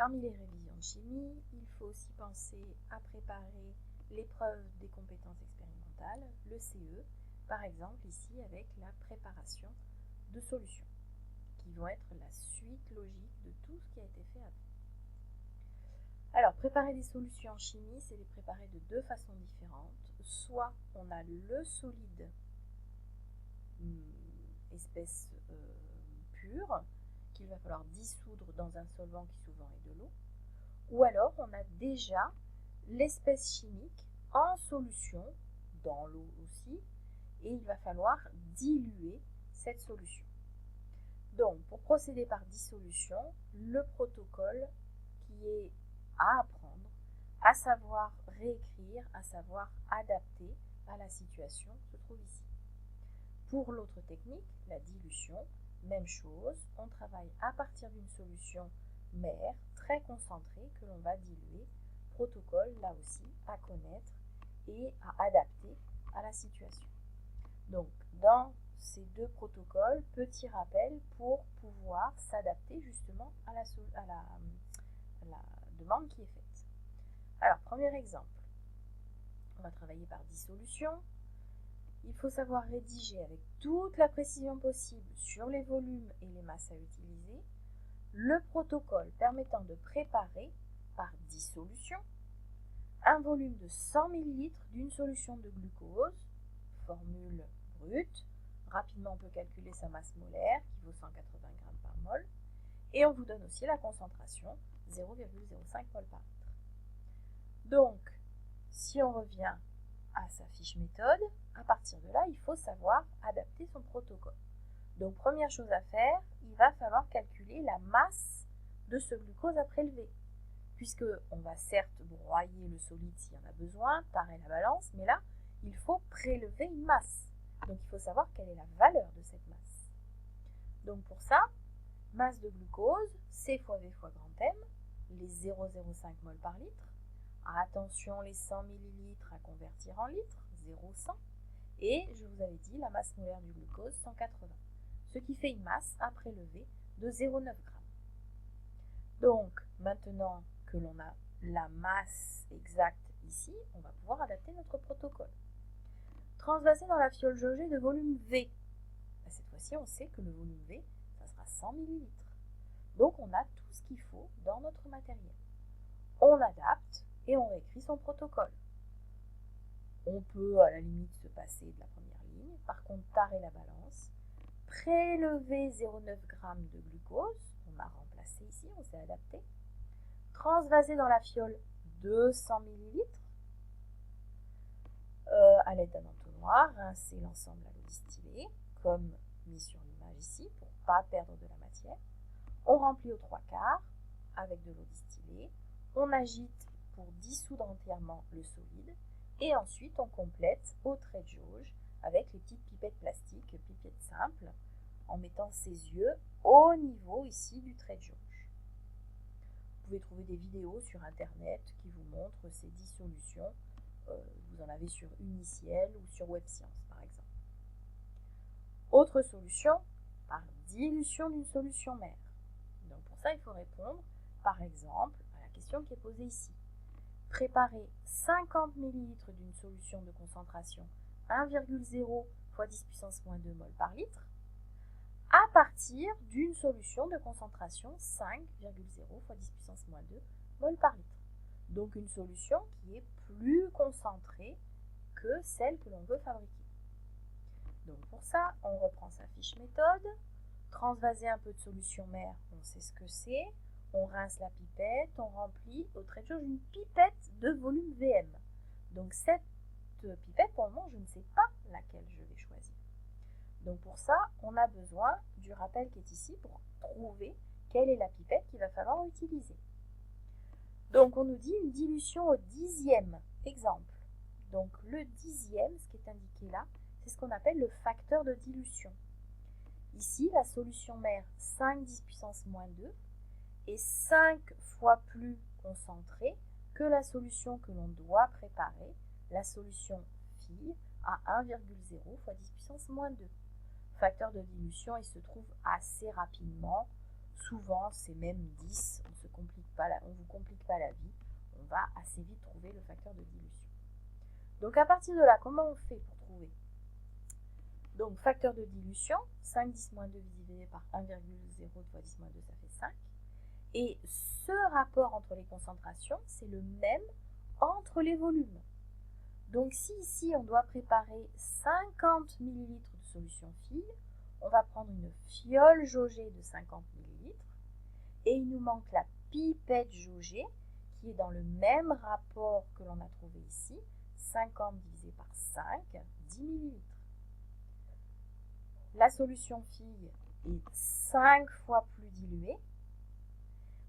Parmi les révisions de chimie, il faut aussi penser à préparer l'épreuve des compétences expérimentales, le CE, par exemple ici avec la préparation de solutions, qui vont être la suite logique de tout ce qui a été fait avant. Alors, préparer des solutions en chimie, c'est les préparer de deux façons différentes. Soit on a le solide, espèce pure, qu'il va falloir dissoudre dans un solvant qui souvent est de l'eau, ou alors on a déjà l'espèce chimique en solution, dans l'eau aussi, et il va falloir diluer cette solution. Donc, pour procéder par dissolution, le protocole qui est à apprendre, à savoir réécrire, à savoir adapter à la situation, se trouve ici. Pour l'autre technique, la dilution, même chose, on travaille à partir d'une solution mère très concentrée que l'on va diluer, protocole là aussi à connaître et à adapter à la situation. Donc dans ces deux protocoles, petit rappel pour pouvoir s'adapter justement à la demande qui est faite. Alors premier exemple, on va travailler par dissolution. Il faut savoir rédiger avec toute la précision possible sur les volumes et les masses à utiliser le protocole permettant de préparer par dissolution un volume de 100 ml d'une solution de glucose, formule brute. Rapidement, on peut calculer sa masse molaire qui vaut 180 g par mol. Et on vous donne aussi la concentration, 0,05 mol par litre. Donc, si on revient à sa fiche méthode, à partir de là, il faut savoir adapter son protocole. Donc, première chose à faire, il va falloir calculer la masse de ce glucose à prélever, puisqu'on va certes broyer le solide s'il y en a besoin, tarer la balance, mais là, il faut prélever une masse. Donc, il faut savoir quelle est la valeur de cette masse. Donc, pour ça, masse de glucose, C fois V fois grand M, les 0,05 mol par litre. Attention, les 100 ml à convertir en litres, 0,100. Et je vous avais dit la masse molaire du glucose, 180. Ce qui fait une masse à prélever de 0,9 g. Donc, maintenant que l'on a la masse exacte ici, on va pouvoir adapter notre protocole. Transvaser dans la fiole jaugée de volume V. Cette fois-ci, on sait que le volume V, ça sera 100 ml. Donc, on a tout ce qu'il faut dans notre matériel. On adapte et on réécrit son protocole. On peut à la limite se passer de la première ligne. Par contre, tarer la balance, prélever 0,9 g de glucose, on a remplacé ici, on s'est adapté. Transvaser dans la fiole 200 ml à l'aide d'un entonnoir, rincer l'ensemble à l'eau distillée, comme mis sur l'image ici, pour ne pas perdre de la matière. On remplit aux 3/4 avec de l'eau distillée. On agite pour dissoudre entièrement le solide. Et ensuite, on complète au trait de jauge avec les petites pipettes plastiques, pipettes simples, en mettant ses yeux au niveau ici du trait de jauge. Vous pouvez trouver des vidéos sur internet qui vous montrent ces dissolutions. Vous en avez sur Uniciel ou sur WebScience par exemple. Autre solution, par dilution d'une solution mère. Donc pour ça, il faut répondre par exemple à la question qui est posée ici. Préparer 50 ml d'une solution de concentration 1,0 fois 10 puissance moins 2 mol par litre à partir d'une solution de concentration 5,0 fois 10 puissance moins 2 mol par litre. Donc une solution qui est plus concentrée que celle que l'on veut fabriquer. Donc pour ça, on reprend sa fiche méthode, transvaser un peu de solution mère, on sait ce que c'est, on rince la pipette, on remplit au trait de jauge une pipette de volume VM. Donc cette pipette, pour le moment, je ne sais pas laquelle je vais choisir. Donc pour ça, on a besoin du rappel qui est ici pour trouver quelle est la pipette qu'il va falloir utiliser. Donc on nous dit une dilution au 10e exemple. Donc le 10e, ce qui est indiqué là, c'est ce qu'on appelle le facteur de dilution. Ici, la solution mère 5,10 puissance moins 2 est 5 fois plus concentrée que la solution que l'on doit préparer, la solution fille, à 1,0 fois 10 puissance moins 2. Facteur de dilution, il se trouve assez rapidement. Souvent, c'est même 10. On ne se complique pas, vous complique pas la vie, on va assez vite trouver le facteur de dilution. Donc à partir de là, comment on fait pour trouver? Donc facteur de dilution, 5 10 moins 2 divisé par 1,0 fois 10 moins 2, ça fait 5. Et ce rapport entre les concentrations, c'est le même entre les volumes. Donc si ici on doit préparer 50 ml de solution fille, on va prendre une fiole jaugée de 50 ml et il nous manque la pipette jaugée qui est dans le même rapport que l'on a trouvé ici, 50 divisé par 5, 10 ml. La solution fille est 5 fois plus diluée.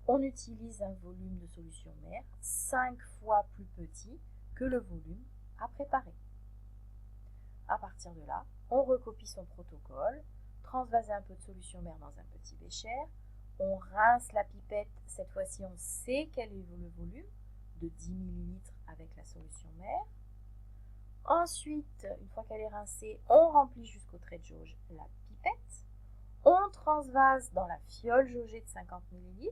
On utilise un volume de solution mère 5 fois plus petit que le volume à préparer. À partir de là, on recopie son protocole, transvase un peu de solution mère dans un petit bécher, on rince la pipette, cette fois-ci on sait quel est le volume de 10 ml avec la solution mère. Ensuite, une fois qu'elle est rincée, on remplit jusqu'au trait de jauge la pipette, on transvase dans la fiole jaugée de 50 ml.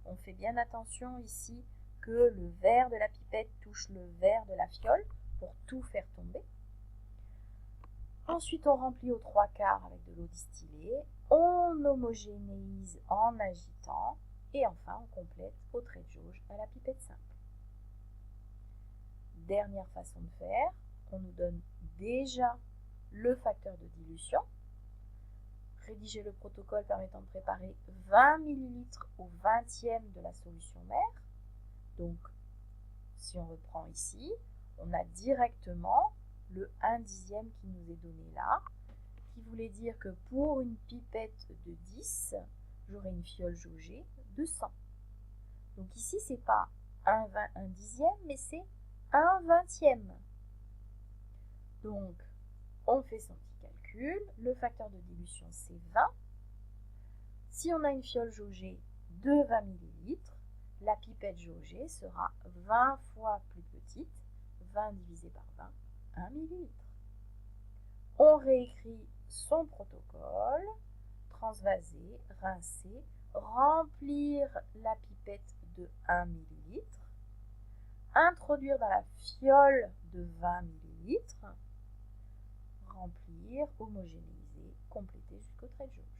On fait bien attention ici que le verre de la pipette touche le verre de la fiole pour tout faire tomber. Ensuite, on remplit aux 3/4 avec de l'eau distillée. On homogénéise en agitant. Et enfin, on complète au trait de jauge à la pipette simple. Dernière façon de faire, on nous donne déjà le facteur de dilution. Rédiger le protocole permettant de préparer 20 ml au 20e de la solution mère. Donc, si on reprend ici, on a directement le 1/10 qui nous est donné là, qui voulait dire que pour une pipette de 10, j'aurai une fiole jaugée de 100. Donc ici, ce n'est pas un 10e, mais c'est un 20e. Donc, on fait son petit calcul. Le facteur de dilution, c'est 20. Si on a une fiole jaugée de 20 ml, la pipette jaugée sera 20 fois plus petite. 20 divisé par 20, 1 ml. On réécrit son protocole, transvaser, rincer, remplir la pipette de 1 ml, introduire dans la fiole de 20 ml, remplir, homogénéiser, compléter jusqu'au trait de jauge.